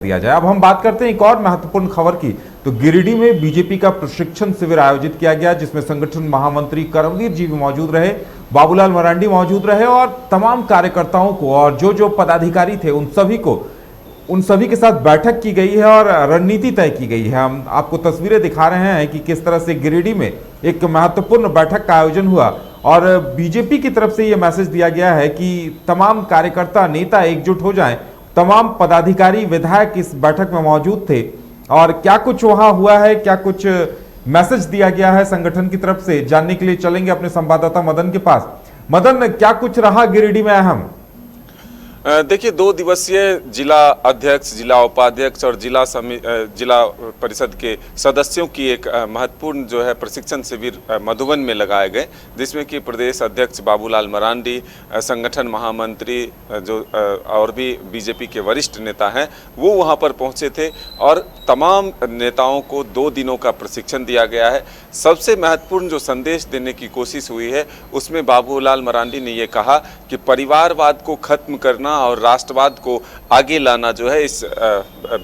दिया जाए। अब हम बात करते हैं एक और महत्वपूर्ण खबर की। तो गिरिडीह में बीजेपी का प्रशिक्षण शिविर आयोजित किया गया, जिसमें संगठन महामंत्री करमवीर जी भी मौजूद रहे, बाबूलाल मरांडी मौजूद रहे और तमाम कार्यकर्ताओं को और जो पदाधिकारी थे उन सभी के साथ बैठक की गई है और रणनीति तय की गई है। हम आपको तस्वीरें दिखा रहे हैं कि किस तरह से गिरिडीह में एक महत्वपूर्ण बैठक का आयोजन हुआ और बीजेपी की तरफ से यह मैसेज दिया गया है कि तमाम कार्यकर्ता नेता एकजुट हो जाएं। तमाम पदाधिकारी विधायक इस बैठक में मौजूद थे और क्या कुछ वहां हुआ है, क्या कुछ मैसेज दिया गया है संगठन की तरफ से, जानने के लिए चलेंगे अपने संवाददाता मदन के पास। मदन, क्या कुछ रहा गिरिडीह में अहम? देखिए, 2 दिवसीय जिला अध्यक्ष, जिला उपाध्यक्ष और जिला परिषद के सदस्यों की एक महत्वपूर्ण जो है प्रशिक्षण शिविर मधुबन में लगाए गए, जिसमें कि प्रदेश अध्यक्ष बाबूलाल मरांडी, संगठन महामंत्री जो और भी बीजेपी के वरिष्ठ नेता हैं वो वहां पर पहुंचे थे और तमाम नेताओं को 2 दिनों का प्रशिक्षण दिया गया है। सबसे महत्वपूर्ण जो संदेश देने की कोशिश हुई है उसमें बाबूलाल मरांडी ने ये कहा कि परिवारवाद को खत्म करना और राष्ट्रवाद को आगे लाना जो है इस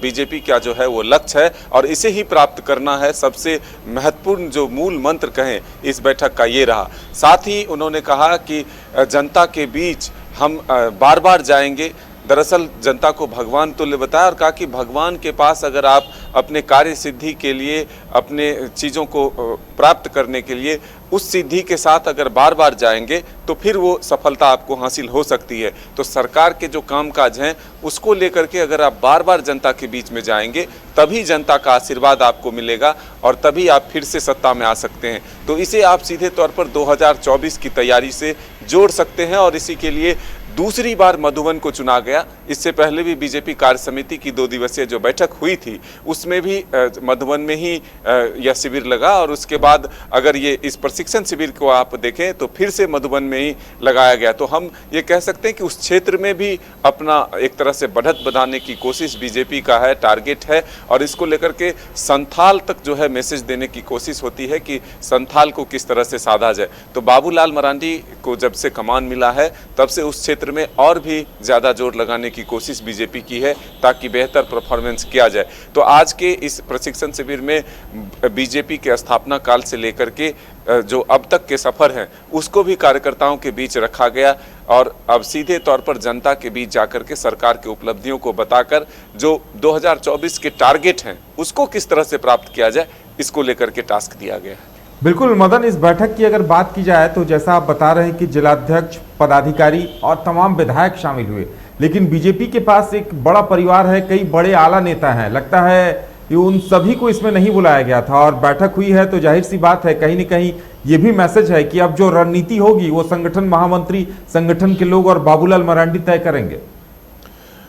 बीजेपी का जो है वो लक्ष्य है और इसे ही प्राप्त करना है। सबसे महत्वपूर्ण जो मूल मंत्र कहें इस बैठक का ये रहा। साथ ही उन्होंने कहा कि जनता के बीच हम बार बार जाएंगे। दरअसल जनता को भगवान तुल्य बताया और कहा कि भगवान के पास अगर आप अपने कार्य सिद्धि के लिए, अपने चीज़ों को प्राप्त करने के लिए उस सिद्धि के साथ अगर बार बार जाएंगे तो फिर वो सफलता आपको हासिल हो सकती है। तो सरकार के जो कामकाज हैं उसको लेकर के अगर आप बार बार जनता के बीच में जाएंगे तभी जनता का आशीर्वाद आपको मिलेगा और तभी आप फिर से सत्ता में आ सकते हैं। तो इसे आप सीधे तौर पर 2024 की तैयारी से जोड़ सकते हैं और इसी के लिए दूसरी बार मधुबन को चुना गया। इससे पहले भी बीजेपी कार्य समिति की 2 दिवसीय जो बैठक हुई थी उसमें भी मधुबन में ही यह शिविर लगा और उसके बाद अगर ये इस प्रशिक्षण शिविर को आप देखें तो फिर से मधुबन में ही लगाया गया। तो हम ये कह सकते हैं कि उस क्षेत्र में भी अपना एक तरह से बढ़त बढ़ाने की कोशिश बीजेपी का है, टारगेट है और इसको लेकर के संथाल तक जो है मैसेज देने की कोशिश होती है कि संथाल को किस तरह से साधा जाए। तो बाबूलाल मरांडी को जब से कमान मिला है तब से उस क्षेत्र में और भी ज़्यादा जोर लगाने की कोशिश बीजेपी की है ताकि बेहतर परफॉर्मेंस किया जाए। तो आज के इस प्रशिक्षण शिविर में बीजेपी के स्थापना काल से लेकर के जो अब तक के सफर हैं उसको भी कार्यकर्ताओं के बीच रखा गया और अब सीधे तौर पर जनता के बीच जाकर के सरकार की उपलब्धियों को बताकर जो 2024 के टारगेट हैं उसको किस तरह से प्राप्त किया जाए इसको लेकर के टास्क दिया गया है। बिल्कुल मदन, इस बैठक की अगर बात की जाए तो जैसा आप बता रहे हैं कि जिलाध्यक्ष, पदाधिकारी और तमाम विधायक शामिल हुए, लेकिन बीजेपी के पास एक बड़ा परिवार है, कई बड़े आला नेता हैं। लगता है कि उन सभी को इसमें नहीं बुलाया गया था और बैठक हुई है तो जाहिर सी बात है कहीं न कहीं ये भी मैसेज है कि अब जो रणनीति होगी वो संगठन महामंत्री, संगठन के लोग और बाबूलाल मरांडी तय करेंगे।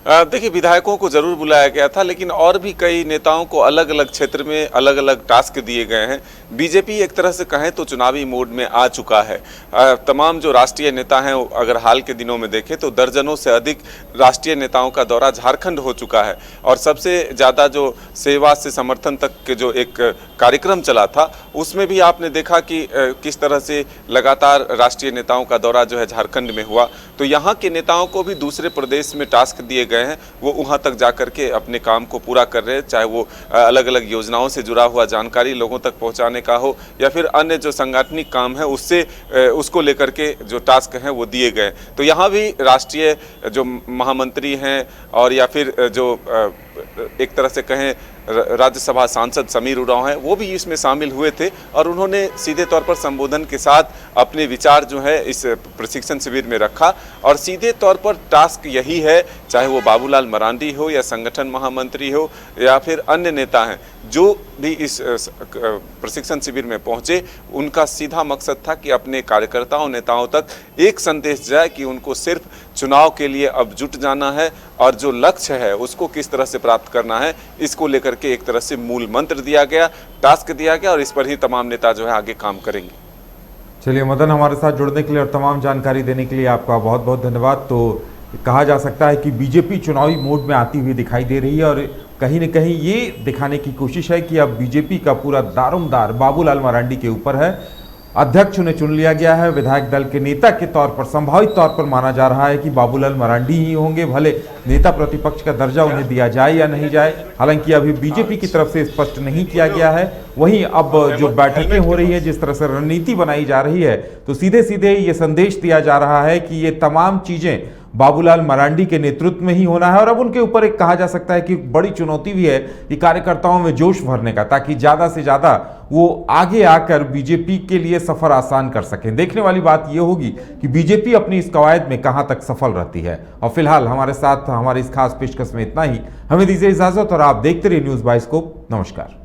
देखिए, विधायकों को जरूर बुलाया गया था लेकिन और भी कई नेताओं को अलग अलग क्षेत्र में अलग अलग टास्क दिए गए हैं। बीजेपी एक तरह से कहें तो चुनावी मोड में आ चुका है। तमाम जो राष्ट्रीय नेता हैं अगर हाल के दिनों में देखें तो दर्जनों से अधिक राष्ट्रीय नेताओं का दौरा झारखंड हो चुका है और सबसे ज़्यादा जो सेवा से समर्थन तक के जो एक कार्यक्रम चला था उसमें भी आपने देखा कि किस तरह से लगातार राष्ट्रीय नेताओं का दौरा जो है झारखंड में हुआ। तो यहाँ के नेताओं को भी दूसरे प्रदेश में टास्क दिए गए हैं, वो वहाँ तक जाकर के अपने काम को पूरा कर रहे हैं, चाहे वो अलग अलग योजनाओं से जुड़ा हुआ जानकारी लोगों तक पहुँचाने का हो या फिर अन्य जो संगठनिक काम है उसको लेकर के जो टास्क हैं वो दिए गए। तो यहाँ भी राष्ट्रीय जो महामंत्री हैं और या फिर जो एक तरह से कहें राज्यसभा सांसद समीर उरांव हैं वो भी इसमें शामिल हुए थे और उन्होंने सीधे तौर पर संबोधन के साथ अपने विचार जो है इस प्रशिक्षण शिविर में रखा और सीधे तौर पर टास्क यही है, चाहे वो बाबूलाल मरांडी हो या संगठन महामंत्री हो या फिर अन्य नेता हैं जो भी इस प्रशिक्षण शिविर में पहुंचे, उनका सीधा मकसद था कि अपने कार्यकर्ताओं नेताओं तक एक संदेश जाए कि उनको सिर्फ चुनाव के लिए अब जुट जाना है और जो लक्ष्य है उसको किस तरह से प्राप्त करना है इसको लेकर के एक तरह से मूल मंत्र दिया गया, टास्क दिया गया और इस पर ही तमाम नेता जो है आगे काम करेंगे। चलिए मदन, हमारे साथ जुड़ने के लिए और तमाम जानकारी देने के लिए आपका बहुत बहुत धन्यवाद। तो कहा जा सकता है कि बीजेपी चुनावी मोड में आती हुई दिखाई दे रही है और कहीं न कहीं ये दिखाने की कोशिश है कि अब बीजेपी का पूरा दारोमदार बाबूलाल मरांडी के ऊपर है अध्यक्ष उन्हें चुन लिया गया है। विधायक दल के नेता के तौर पर संभावित तौर पर माना जा रहा है कि बाबूलाल मरांडी ही होंगे, भले नेता प्रतिपक्ष का दर्जा उन्हें दिया जाए या नहीं जाए। हालांकि अभी बीजेपी की तरफ से स्पष्ट नहीं किया गया है। वहीं अब जो बैठकें हो रही है, जिस तरह से रणनीति बनाई जा रही है, तो सीधे सीधे ये संदेश दिया जा रहा है कि ये तमाम चीजें बाबूलाल मरांडी के नेतृत्व में ही होना है। और अब उनके ऊपर एक कहा जा सकता है कि बड़ी चुनौती भी है कि कार्यकर्ताओं में जोश भरने का, ताकि ज्यादा से ज्यादा वो आगे आकर बीजेपी के लिए सफर आसान कर सकें। देखने वाली बात यह होगी कि बीजेपी अपनी इस कवायद में कहां तक सफल रहती है। और फिलहाल हमारे साथ हमारे इस खास पेशकश में इतना ही। हमें दीजिए इजाजत और आप देखते रहिए न्यूज़ बाइस्कोप। नमस्कार।